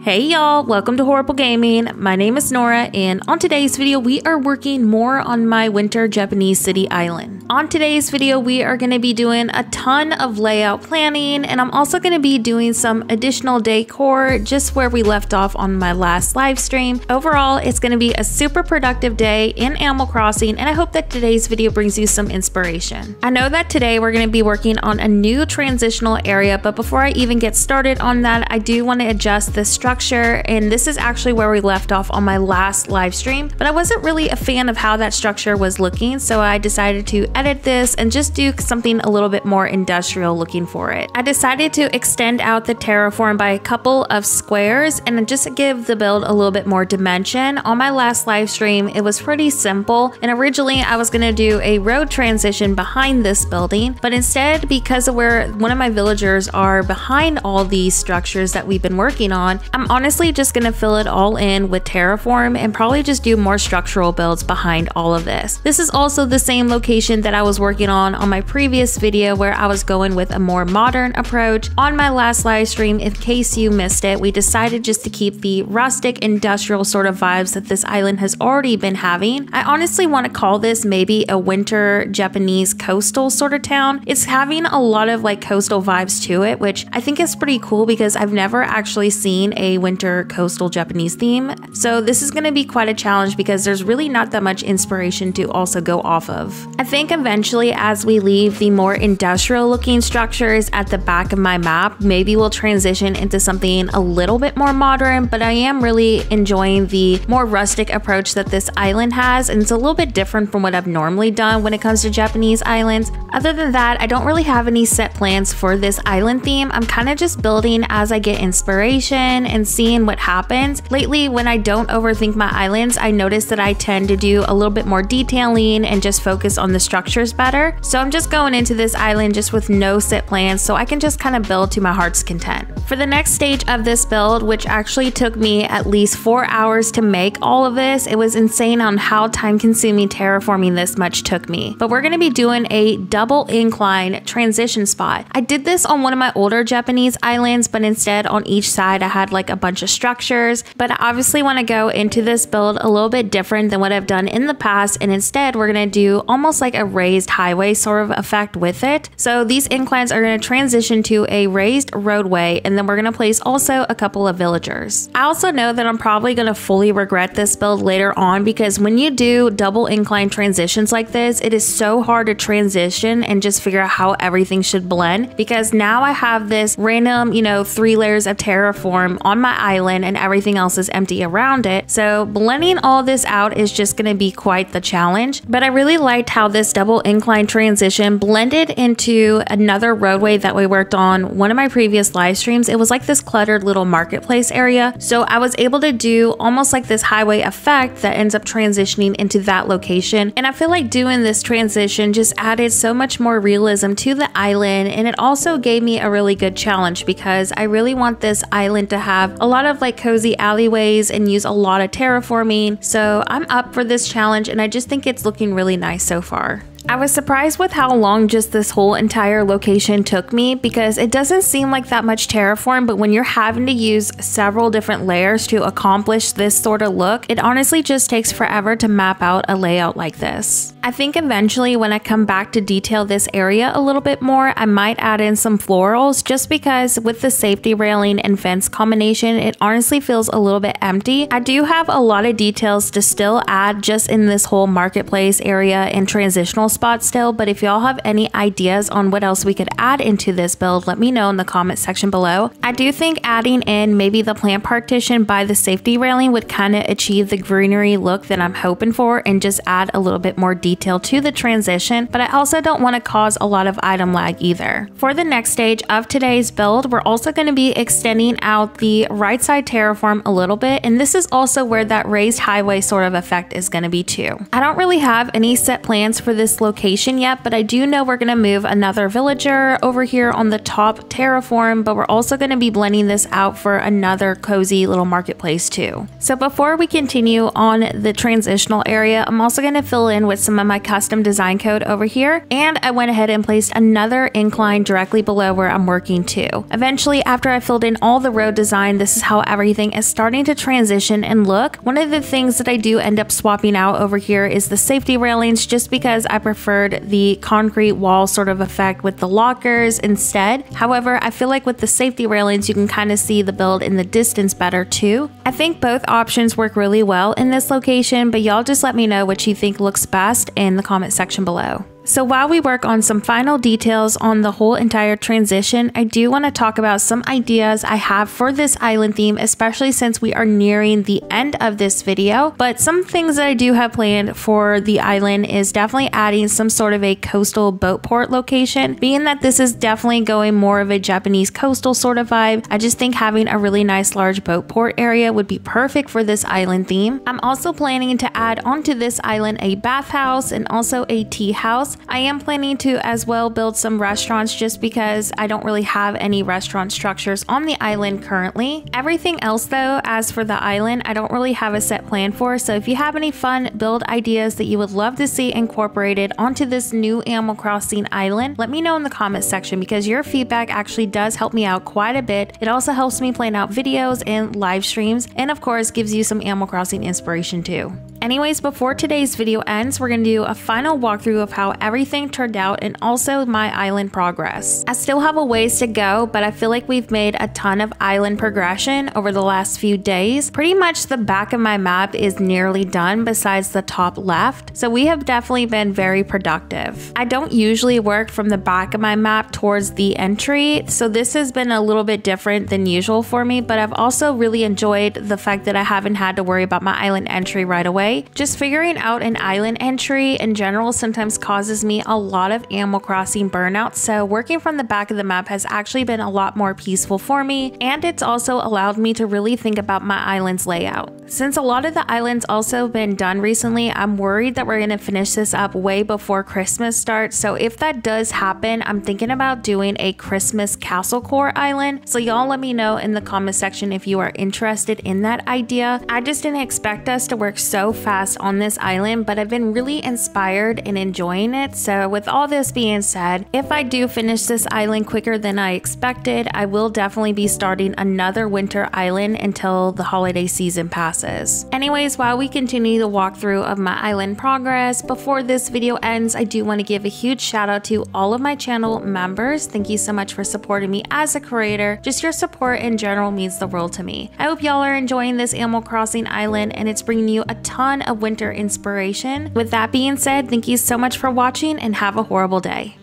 Hey y'all, welcome to Horrible Gaming. My name is Nora, and on today's video we are working more on my winter Japanese city island. On today's video we are going to be doing a ton of layout planning, and I'm also going to be doing some additional decor just where we left off on my last live stream. Overall, it's going to be a super productive day in Animal Crossing, and I hope that today's video brings you some inspiration. I know that today we're going to be working on a new transitional area, but before I even get started on that, I do want to adjust the structure, and this is actually where we left off on my last live stream, but I wasn't really a fan of how that structure was looking, so I decided to edit this and just do something a little bit more industrial looking for it. I decided to extend out the terraform by a couple of squares and just give the build a little bit more dimension. On my last live stream it was pretty simple, and originally I was going to do a road transition behind this building, but instead, because of where one of my villagers are behind all these structures that we've been working on, I'm honestly just going to fill it all in with terraform and probably just do more structural builds behind all of this. This is also the same location that I was working on my previous video, where I was going with a more modern approach. On my last live stream, in case you missed it, we decided just to keep the rustic industrial sort of vibes that this island has already been having. I honestly want to call this maybe a winter Japanese coastal sort of town. It's having a lot of like coastal vibes to it, which I think is pretty cool because I've never actually seen a winter coastal Japanese theme. So this is going to be quite a challenge because there's really not that much inspiration to also go off of. I think eventually, as we leave the more industrial looking structures at the back of my map, maybe we'll transition into something a little bit more modern, but I am really enjoying the more rustic approach that this island has, and it's a little bit different from what I've normally done when it comes to Japanese islands. Other than that, I don't really have any set plans for this island theme. I'm kind of just building as I get inspiration and seeing what happens. Lately, when I don't overthink my islands, I notice that I tend to do a little bit more detailing and just focus on the structures better. So I'm just going into this island just with no set plans, so I can just kind of build to my heart's content. For the next stage of this build, which actually took me at least 4 hours to make all of this, it was insane on how time consuming terraforming this much took me. But we're going to be doing a double incline transition spot. I did this on one of my older Japanese islands, but instead on each side I had like a bunch of structures. But I obviously want to go into this build a little bit different than what I've done in the past, and instead we're going to do almost like a raised highway sort of effect with it. So these inclines are going to transition to a raised roadway, and then we're going to place also a couple of villagers. I also know that I'm probably going to fully regret this build later on, because when you do double incline transitions like this, it is so hard to transition and just figure out how everything should blend, because now I have this random, 3 layers of terraform on my island and everything else is empty around it. So blending all this out is just going to be quite the challenge. But I really liked how this double incline transition blended into another roadway that we worked on one of my previous live streams. It was like this cluttered little marketplace area, so I was able to do almost like this highway effect that ends up transitioning into that location. And I feel like doing this transition just added so much more realism to the island, and it also gave me a really good challenge because I really want this island to have a lot of like cozy alleyways and use a lot of terraforming. So I'm up for this challenge, and I just think it's looking really nice so far. I was surprised with how long just this whole entire location took me, because it doesn't seem like that much terraform, but when you're having to use several different layers to accomplish this sort of look, it honestly just takes forever to map out a layout like this. I think eventually when I come back to detail this area a little bit more, I might add in some florals, just because with the safety railing and fence combination, it honestly feels a little bit empty. I do have a lot of details to still add just in this whole marketplace area and transitional spot still, but if y'all have any ideas on what else we could add into this build, let me know in the comment section below. I do think adding in maybe the plant partition by the safety railing would kind of achieve the greenery look that I'm hoping for and just add a little bit more detail to the transition, but I also don't want to cause a lot of item lag either. For the next stage of today's build, we're also going to be extending out the right side terraform a little bit, and this is also where that raised highway sort of effect is going to be too. I don't really have any set plans for this location yet, but I do know we're going to move another villager over here on the top terraform, but we're also going to be blending this out for another cozy little marketplace too. So before we continue on the transitional area, I'm also going to fill in with some of my custom design code over here, and I went ahead and placed another incline directly below where I'm working too. Eventually, after I filled in all the road design, this is how everything is starting to transition and look. One of the things that I do end up swapping out over here is the safety railings, just because I preferred the concrete wall sort of effect with the lockers instead. However, I feel like with the safety railings, you can kind of see the build in the distance better too. I think both options work really well in this location, but y'all just let me know what you think looks best in the comment section below. So while we work on some final details on the whole entire transition, I do want to talk about some ideas I have for this island theme, especially since we are nearing the end of this video. But some things that I do have planned for the island is definitely adding some sort of a coastal boat port location. Being that this is definitely going more of a Japanese coastal sort of vibe, I just think having a really nice large boat port area would be perfect for this island theme. I'm also planning to add onto this island a bathhouse and also a tea house. I am planning to as well build some restaurants just because I don't really have any restaurant structures on the island currently. Everything else though, as for the island, I don't really have a set plan for, so if you have any fun build ideas that you would love to see incorporated onto this new Animal Crossing island, let me know in the comment section because your feedback actually does help me out quite a bit. It also helps me plan out videos and live streams, and of course gives you some Animal Crossing inspiration too. Anyways, before today's video ends, we're going to do a final walkthrough of how everything turned out and also my island progress. I still have a ways to go, but I feel like we've made a ton of island progression over the last few days. Pretty much the back of my map is nearly done besides the top left, so we have definitely been very productive. I don't usually work from the back of my map towards the entry, so this has been a little bit different than usual for me, but I've also really enjoyed the fact that I haven't had to worry about my island entry right away. Just figuring out an island entry in general sometimes causes me a lot of Animal Crossing burnout, so working from the back of the map has actually been a lot more peaceful for me, and it's also allowed me to really think about my island's layout. Since a lot of the islands also been done recently, I'm worried that we're going to finish this up way before Christmas starts, so if that does happen, I'm thinking about doing a Christmas Castle Core island, so y'all let me know in the comment section if you are interested in that idea. I just didn't expect us to work so fast on this island, but I've been really inspired and enjoying it. So with all this being said, if I do finish this island quicker than I expected, I will definitely be starting another winter island until the holiday season passes. Anyways, while we continue the walkthrough of my island progress, before this video ends, I do want to give a huge shout out to all of my channel members. Thank you so much for supporting me as a creator. Just your support in general means the world to me. I hope y'all are enjoying this Animal Crossing island and it's bringing you a ton of winter inspiration. With that being said, thank you so much for watching and have a horrible day.